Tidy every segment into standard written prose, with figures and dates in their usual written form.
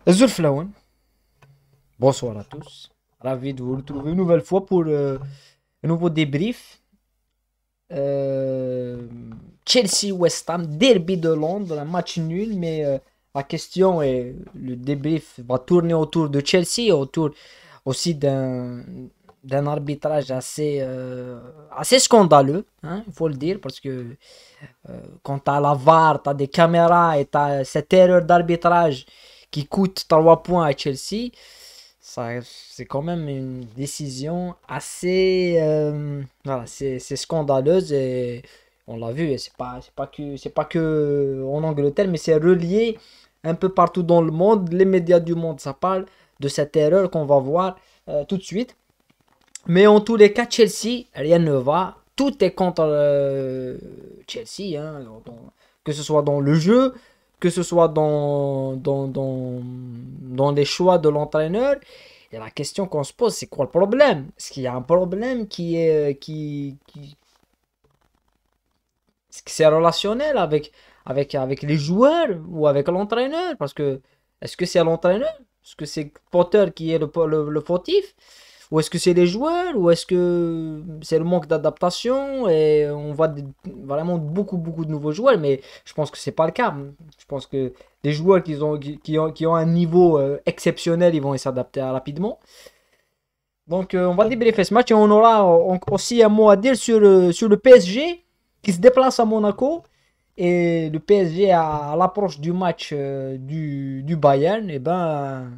Zulflaouen, bonsoir à tous. Ravi de vous retrouver une nouvelle fois pour un nouveau débrief. Euh, Chelsea-West Ham, derby de Londres, un match nul, mais la question est, le débrief va tourner autour de Chelsea, autour aussi d'un arbitrage assez scandaleux, hein, il faut le dire, parce que quand tu as la VAR, tu as des caméras et tu as cette erreur d'arbitrage qui coûte 3 points à Chelsea, c'est quand même une décision voilà, c'est scandaleuse et on l'a vu, et c'est pas que en Angleterre, mais c'est relié un peu partout dans le monde. Les médias du monde, ça parle de cette erreur qu'on va voir tout de suite. Mais en tous les cas, Chelsea, rien ne va. Tout est contre Chelsea, hein, que ce soit dans le jeu, que ce soit dans les choix de l'entraîneur. Et la question qu'on se pose, c'est quoi le problème? Est-ce qu'il y a un problème est-ce que c'est relationnel avec les joueurs ou avec l'entraîneur? Parce que, est-ce que c'est l'entraîneur? Est-ce que c'est Potter qui est le fautif? Ou est-ce que c'est les joueurs? Ou est-ce que c'est le manque d'adaptation? Et on voit vraiment beaucoup de nouveaux joueurs, mais je pense que c'est pas le cas. Je pense que les joueurs qui ont un niveau exceptionnel, ils vont s'adapter rapidement. Donc on va débriefer ce match et on aura aussi un mot à dire sur le PSG qui se déplace à Monaco. Et le PSG à l'approche du match du Bayern, et ben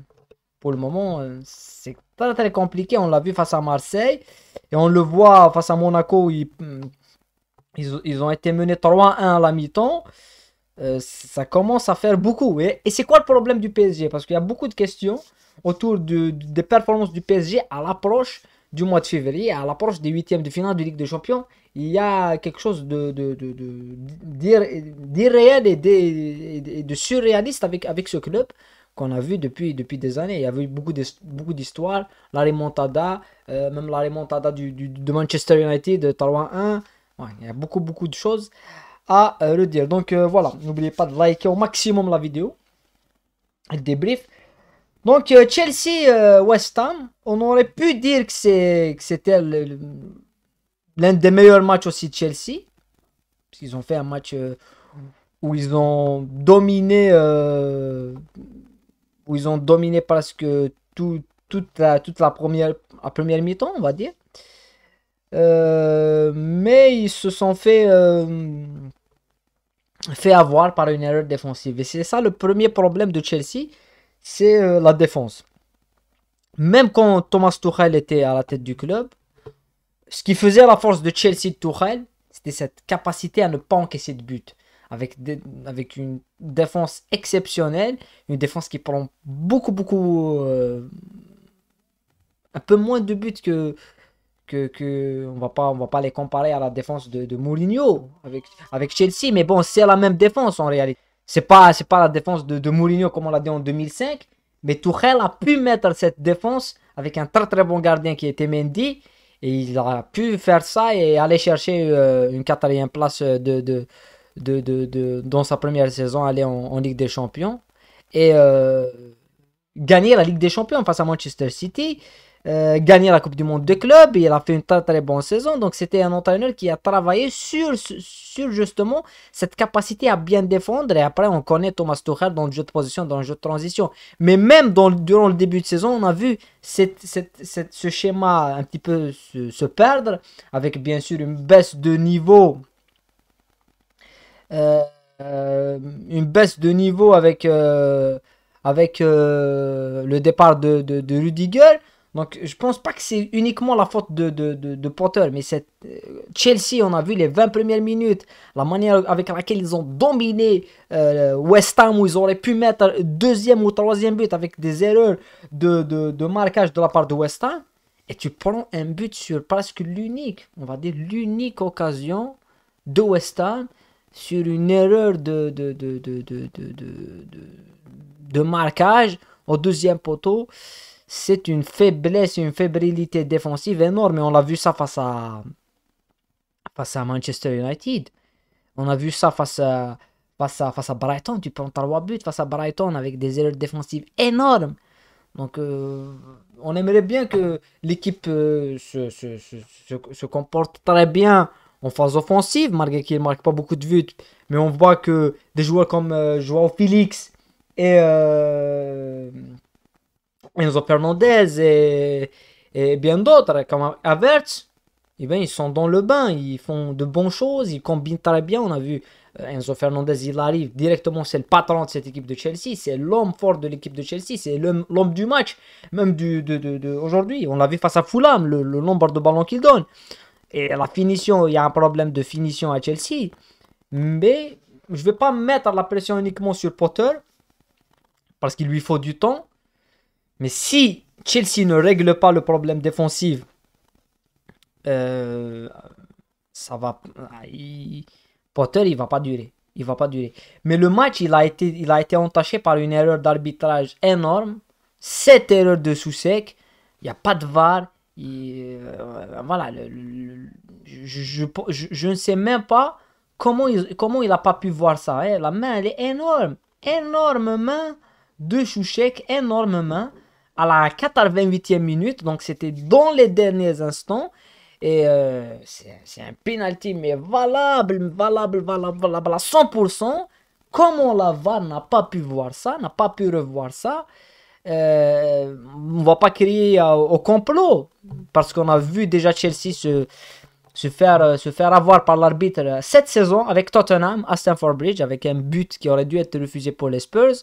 pour le moment, c'est très compliqué. On l'a vu face à Marseille. Et on le voit face à Monaco. Ils ont été menés 3-1 à la mi-temps. Ça commence à faire beaucoup. Et c'est quoi le problème du PSG? Parce qu'il y a beaucoup de questions autour des performances du PSG à l'approche du mois de février, à l'approche des huitièmes de finale de Ligue des Champions. Il y a quelque chose d'irréel et de surréaliste avec ce club qu'on a vu depuis des années. Il y a eu beaucoup d'histoires. La remontada, même la remontada de Manchester United de 3-1. Ouais, il y a beaucoup de choses à redire. Donc voilà, n'oubliez pas de liker au maximum la vidéo. Le débrief. Donc Chelsea-West Ham, on aurait pu dire que c'était l'un des meilleurs matchs aussi de Chelsea. Parce qu'ils ont fait un match où ils ont dominé presque toute la première mi-temps, on va dire. Mais ils se sont fait avoir par une erreur défensive. Et c'est ça le premier problème de Chelsea, c'est la défense. Même quand Thomas Tuchel était à la tête du club, ce qui faisait la force de Chelsea de Tuchel, c'était cette capacité à ne pas encaisser de but. Avec une défense exceptionnelle, une défense qui prend un peu moins de buts on va pas les comparer à la défense de Mourinho avec Chelsea, mais bon, c'est la même défense en réalité. C'est pas la défense de Mourinho comme on l'a dit en 2005, mais Tuchel a pu mettre cette défense avec un très bon gardien qui était Mendy, et il a pu faire ça et aller chercher une quatrième place dans sa première saison, aller en Ligue des Champions et gagner la Ligue des Champions face à Manchester City, gagner la Coupe du Monde de club, et il a fait une très bonne saison. Donc c'était un entraîneur qui a travaillé sur justement cette capacité à bien défendre. Et après on connaît Thomas Tuchel dans le jeu de position, dans le jeu de transition. Mais même durant le début de saison, on a vu ce schéma un petit peu se perdre, avec bien sûr une baisse de niveau. Euh, une baisse de niveau avec le départ de Rudiger. Donc je pense pas que c'est uniquement la faute de Potter, mais c'est Chelsea, on a vu les 20 premières minutes, la manière avec laquelle ils ont dominé West Ham, où ils auraient pu mettre deuxième ou troisième but avec des erreurs de marquage de la part de West Ham, et tu prends un but sur presque on va dire l'unique occasion de West Ham, sur une erreur de marquage au deuxième poteau. C'est une faiblesse, une fébrilité défensive énorme. Et on l'a vu ça face à Manchester United. On a vu ça face à Brighton, tu prends 3 buts face à Brighton avec des erreurs défensives énormes. Donc, on aimerait bien que l'équipe se comporte très bien en phase offensive, malgré qu'il ne marque pas beaucoup de buts. Mais on voit que des joueurs comme Joao Félix et Enzo Fernandez et bien d'autres, comme Havertz, eh bien, ils sont dans le bain, ils font de bonnes choses, ils combinent très bien. On a vu Enzo Fernandez, il arrive directement, c'est le patron de cette équipe de Chelsea, c'est l'homme fort de l'équipe de Chelsea, c'est l'homme du match, même aujourd'hui. On l'a vu face à Fulham, le nombre de ballons qu'il donne. Et la finition, il y a un problème de finition à Chelsea. Mais je ne vais pas mettre la pression uniquement sur Potter, parce qu'il lui faut du temps. Mais si Chelsea ne règle pas le problème défensif, ça va. Potter, il va pas durer. Il va pas durer. Mais le match, il a été entaché par une erreur d'arbitrage énorme. 7 erreurs de sous-sec. Il n'y a pas de VAR. Voilà. Je ne sais même pas comment il n'a pas pu voir ça. Hein. La main, elle est énorme. Énorme main de Soucek. Énorme main. À la 88e minute. Donc, c'était dans les derniers instants. Et c'est un penalty, mais valable à 100%. Comment la VAR n'a pas pu voir ça, n'a pas pu revoir ça, on va pas crier au complot, parce qu'on a vu déjà Chelsea se faire avoir par l'arbitre cette saison avec Tottenham à Stamford Bridge, avec un but qui aurait dû être refusé pour les Spurs,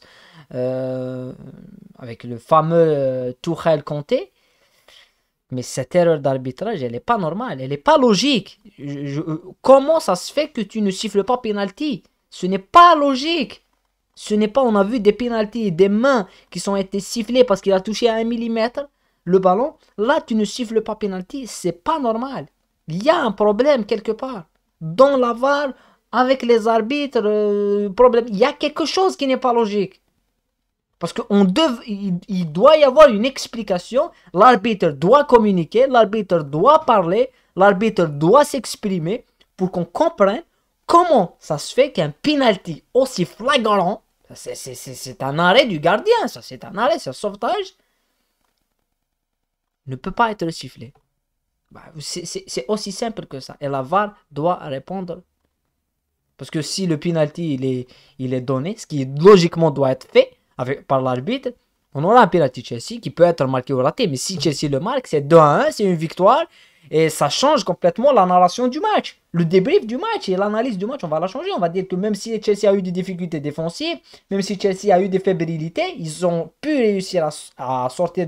avec le fameux Tuchel Conte. Mais cette erreur d'arbitrage, elle n'est pas normale, elle n'est pas logique. Comment ça se fait que tu ne siffles pas penalty? Ce n'est pas logique. Ce n'est pas, on a vu des penalties, des mains qui sont été sifflées parce qu'il a touché à 1 mm le ballon. Là, tu ne siffles pas penalty, c'est pas normal. Il y a un problème quelque part. Dans la VAR, avec les arbitres, problème. Il y a quelque chose qui n'est pas logique. Parce qu'il doit y avoir une explication, l'arbitre doit communiquer, l'arbitre doit parler, l'arbitre doit s'exprimer pour qu'on comprenne comment ça se fait qu'un penalty aussi flagrant, c'est un arrêt du gardien, ça c'est un arrêt, c'est un sauvetage, ne peut pas être sifflé. C'est aussi simple que ça. Et la VAR doit répondre. Parce que si le penalty il est donné, ce qui logiquement doit être fait, par l'arbitre, on aura un penalty Chelsea qui peut être marqué ou raté. Mais si Chelsea le marque, c'est 2-1, c'est une victoire. Et ça change complètement la narration du match. Le débrief du match et l'analyse du match, on va la changer. On va dire que même si Chelsea a eu des difficultés défensives, même si Chelsea a eu des fébrillités, ils ont pu réussir à sortir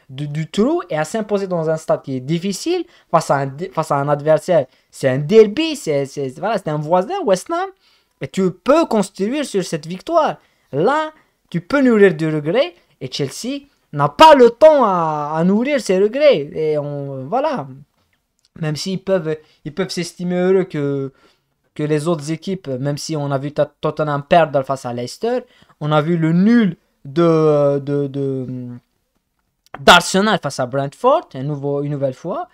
du trou et à s'imposer dans un stade qui est difficile face à un adversaire. C'est un derby, c'est un voisin, West Ham. Et tu peux construire sur cette victoire. Là, tu peux nourrir du regret et Chelsea n'a pas le temps à nourrir ses regrets. Et voilà. Même s'ils peuvent s'estimer heureux que les autres équipes, même si on a vu Tottenham perdre face à Leicester, on a vu le nul d'Arsenal face à Brentford, une nouvelle fois.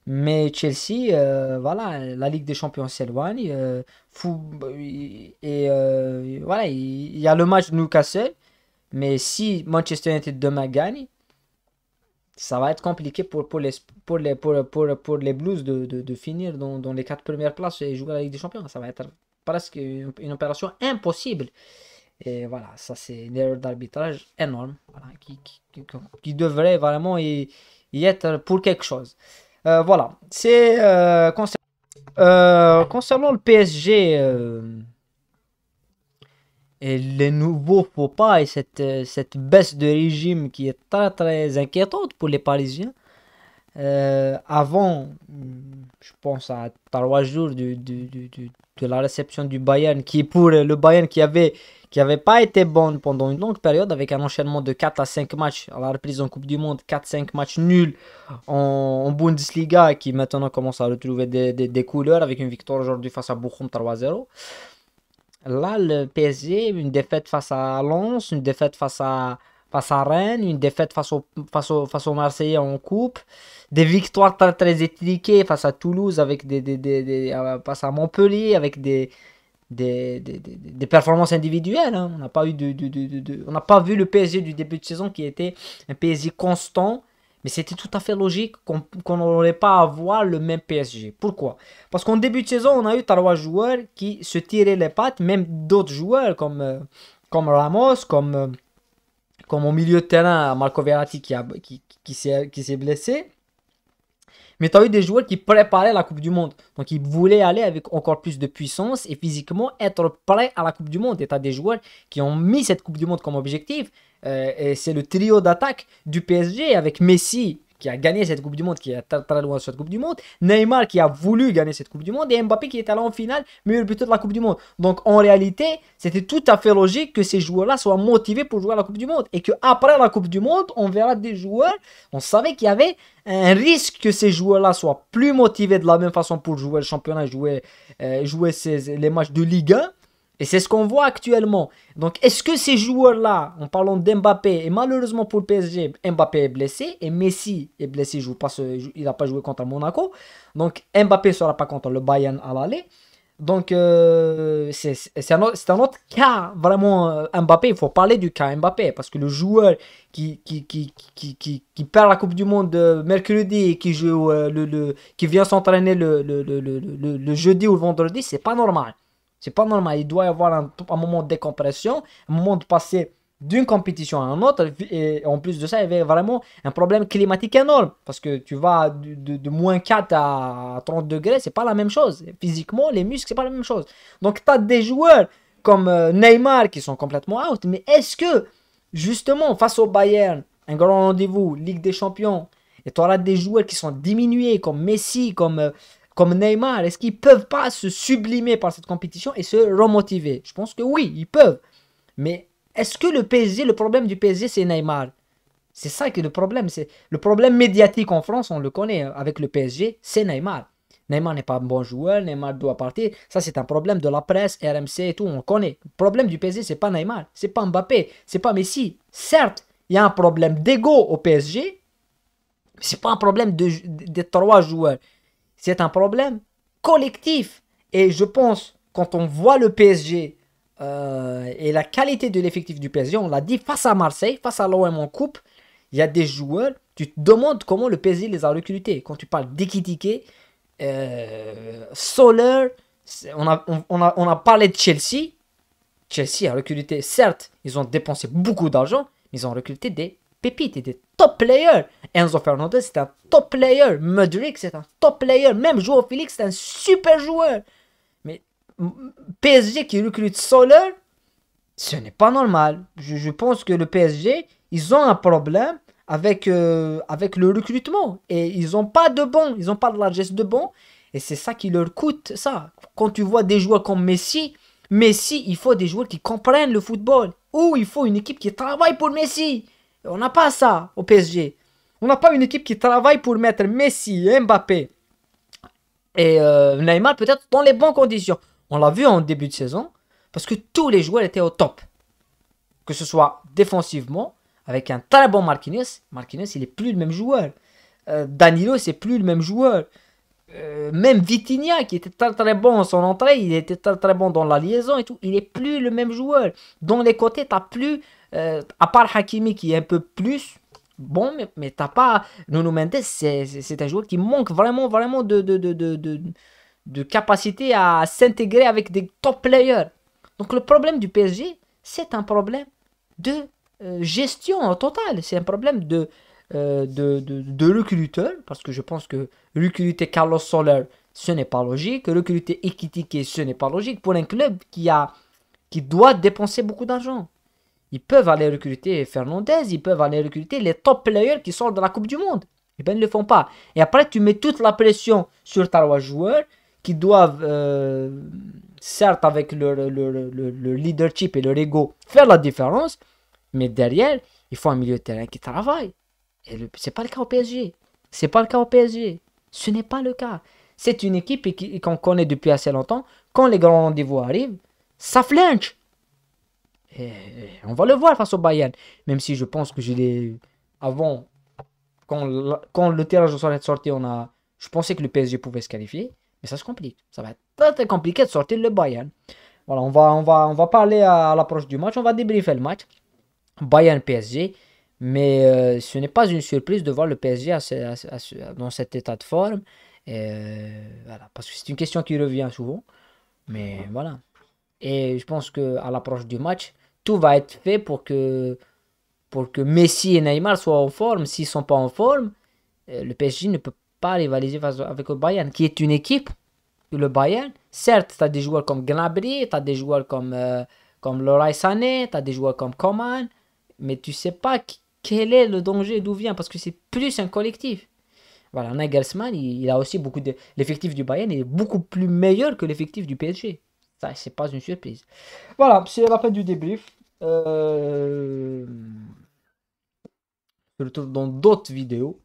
Mais Chelsea, voilà, la Ligue des Champions s'éloigne. Voilà, il y a le match de Newcastle. Mais si Manchester United demain gagne, ça va être compliqué pour les Blues de finir dans les 4 premières places et jouer à la Ligue des Champions. Ça va être presque une opération impossible. Et voilà, ça c'est une erreur d'arbitrage énorme, voilà, qui devrait vraiment y être pour quelque chose. Voilà, c'est concernant le PSG et les nouveaux faux pas et cette baisse de régime qui est très très inquiétante pour les Parisiens. Avant, je pense à 3 jours de la réception du Bayern, qui pour le Bayern qui avait pas été bon pendant une longue période, avec un enchaînement de 4 à 5 matchs à la reprise en Coupe du Monde, 4-5 matchs nuls en Bundesliga, qui maintenant commence à retrouver des couleurs avec une victoire aujourd'hui face à Bochum 3-0. Là, le PSG, une défaite face à Lens, une défaite face à Rennes, une défaite face au Marseillais en coupe, des victoires très, très étriquées face à Toulouse, avec face à Montpellier, avec des des performances individuelles. Hein. On n'a pas eu on n'a pas vu le PSG du début de saison qui était un PSG constant. Mais c'était tout à fait logique qu'on n'aurait pas à voir le même PSG. Pourquoi? Parce qu'en début de saison, on a eu trois joueurs qui se tiraient les pattes, même d'autres joueurs comme Ramos, comme au milieu de terrain, Marco Verratti qui s'est blessé. Mais tu as eu des joueurs qui préparaient la Coupe du Monde. Donc ils voulaient aller avec encore plus de puissance et physiquement être prêts à la Coupe du Monde. Et tu as des joueurs qui ont mis cette Coupe du Monde comme objectif. Et c'est le trio d'attaque du PSG avec Messi qui a gagné cette Coupe du Monde, qui est très, très loin de cette Coupe du Monde. Neymar qui a voulu gagner cette Coupe du Monde. Et Mbappé qui est allé en finale, meilleur buteur de la Coupe du Monde. Donc en réalité, c'était tout à fait logique que ces joueurs-là soient motivés pour jouer à la Coupe du Monde. Et qu'après la Coupe du Monde, on verra des joueurs. On savait qu'il y avait un risque que ces joueurs-là soient plus motivés de la même façon pour jouer le championnat, jouer les matchs de Ligue 1. Et c'est ce qu'on voit actuellement. Donc, est-ce que ces joueurs-là, en parlant d'Mbappé, et malheureusement pour le PSG, Mbappé est blessé, et Messi est blessé, il n'a pas joué contre Monaco. Donc, Mbappé ne sera pas contre le Bayern à l'aller. Donc, c'est un autre cas, vraiment, Mbappé. Il faut parler du cas Mbappé, parce que le joueur qui perd la Coupe du Monde mercredi et qui vient s'entraîner le jeudi ou le vendredi, c'est pas normal. C'est pas normal. Il doit y avoir un moment de décompression, un moment de passer d'une compétition à une autre. Et en plus de ça, il y avait vraiment un problème climatique énorme. Parce que tu vas de moins 4 à 30 degrés, c'est pas la même chose. Physiquement, les muscles, c'est pas la même chose. Donc, tu as des joueurs comme Neymar qui sont complètement out. Mais est-ce que, justement, face au Bayern, un grand rendez-vous, Ligue des Champions, et tu auras des joueurs qui sont diminués comme Messi, comme Neymar, est-ce qu'ils peuvent pas se sublimer par cette compétition et se remotiver? Je pense que oui, ils peuvent. Mais est-ce que le problème du PSG, c'est Neymar? C'est ça que le problème, c'est le problème médiatique en France, on le connaît avec le PSG, c'est Neymar. Neymar n'est pas un bon joueur, Neymar doit partir. Ça, c'est un problème de la presse, RMC et tout, on connaît. Le problème du PSG, c'est pas Neymar, c'est pas Mbappé, c'est pas Messi. Certes, il y a un problème d'ego au PSG, mais c'est pas un problème des trois joueurs. C'est un problème collectif. Et je pense, quand on voit le PSG et la qualité de l'effectif du PSG, on l'a dit, face à Marseille, face à l'OM en coupe, il y a des joueurs, tu te demandes comment le PSG les a recrutés. Quand tu parles d'Ekitike, Soler, on a parlé de Chelsea. Chelsea a recruté, certes, ils ont dépensé beaucoup d'argent, mais ils ont recruté des pépites et des top players. Enzo Fernandez, c'est un top player. Mudryk, c'est un top player. Même Joao Félix, c'est un super joueur. Mais PSG qui recrute Soler, ce n'est pas normal. Je pense que le PSG, ils ont un problème avec le recrutement. Et ils n'ont pas de bon. Ils n'ont pas de largesse de bon. Et c'est ça qui leur coûte ça. Quand tu vois des joueurs comme Messi, il faut des joueurs qui comprennent le football. Ou il faut une équipe qui travaille pour Messi. On n'a pas ça au PSG. On n'a pas une équipe qui travaille pour mettre Messi, Mbappé et Neymar peut-être dans les bonnes conditions. On l'a vu en début de saison parce que tous les joueurs étaient au top. Que ce soit défensivement avec un très bon Marquinhos. Marquinhos, il est plus le même joueur. Danilo, c'est plus le même joueur. Même Vitinha qui était très très bon en son entrée, il était très très bon dans la liaison et tout. Il est plus le même joueur. Dans les côtés, t'as plus à part Hakimi qui est un peu plus bon, mais t'as pas Nuno Mendes, c'est un joueur qui manque vraiment de capacité à s'intégrer avec des top players. Donc le problème du PSG, c'est un problème de gestion totale. C'est un problème de recruteur, parce que je pense que recruter Carlos Soler, ce n'est pas logique. Recruter Ekitike, ce n'est pas logique pour un club qui doit dépenser beaucoup d'argent. Ils peuvent aller recruter Fernandez, ils peuvent aller recruter les top players qui sortent de la Coupe du Monde. Et bien, ils ne le font pas. Et après, tu mets toute la pression sur trois joueurs qui doivent, certes, avec le leadership et leur ego, faire la différence. Mais derrière, il faut un milieu de terrain qui travaille. Et c'est pas le cas au PSG. C'est pas le cas au PSG. Ce n'est pas le cas. C'est une équipe qu'on connaît depuis assez longtemps. Quand les grands rendez-vous arrivent, ça flinche. Et on va le voir face au Bayern. Même si je pense que avant, quand le tirage au sort est sorti, je pensais que le PSG pouvait se qualifier. Mais ça se complique. Ça va être très très compliqué de sortir le Bayern. Voilà, on va parler à l'approche du match. On va débriefer le match. Bayern PSG. Mais ce n'est pas une surprise de voir le PSG dans cet état de forme. Voilà, parce que c'est une question qui revient souvent. Mais voilà. Et je pense qu'à l'approche du match, tout va être fait pour que Messi et Neymar soient en forme. S'ils ne sont pas en forme, le PSG ne peut pas rivaliser avec le Bayern, qui est une équipe, le Bayern. Certes, tu as des joueurs comme Gnabry, tu as des joueurs comme Leroy Sané, tu as des joueurs comme Coman, mais tu sais pas quel est le danger, d'où vient, parce que c'est plus un collectif. Voilà, Nagelsmann, il a aussi beaucoup de... L'effectif du Bayern est beaucoup plus meilleur que l'effectif du PSG. Ça, c'est pas une surprise. Voilà, c'est la fin du débrief. Je retrouve dans d'autres vidéos,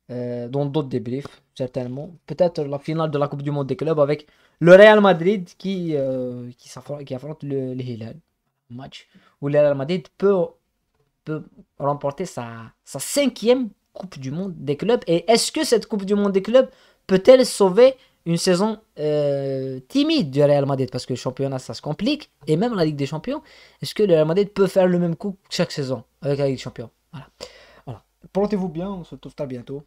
dans d'autres débriefs, certainement. Peut-être la finale de la Coupe du Monde des clubs avec le Real Madrid qui affronte le Hilal. Un match où le Real Madrid peut remporter sa cinquième Coupe du Monde des clubs. Et est-ce que cette Coupe du Monde des clubs peut-elle sauver une saison timide du Real Madrid? Parce que le championnat, ça se complique. Et même la Ligue des Champions, est-ce que le Real Madrid peut faire le même coup chaque saison avec la Ligue des Champions? Voilà. Voilà. Portez-vous bien, on se retrouve très bientôt.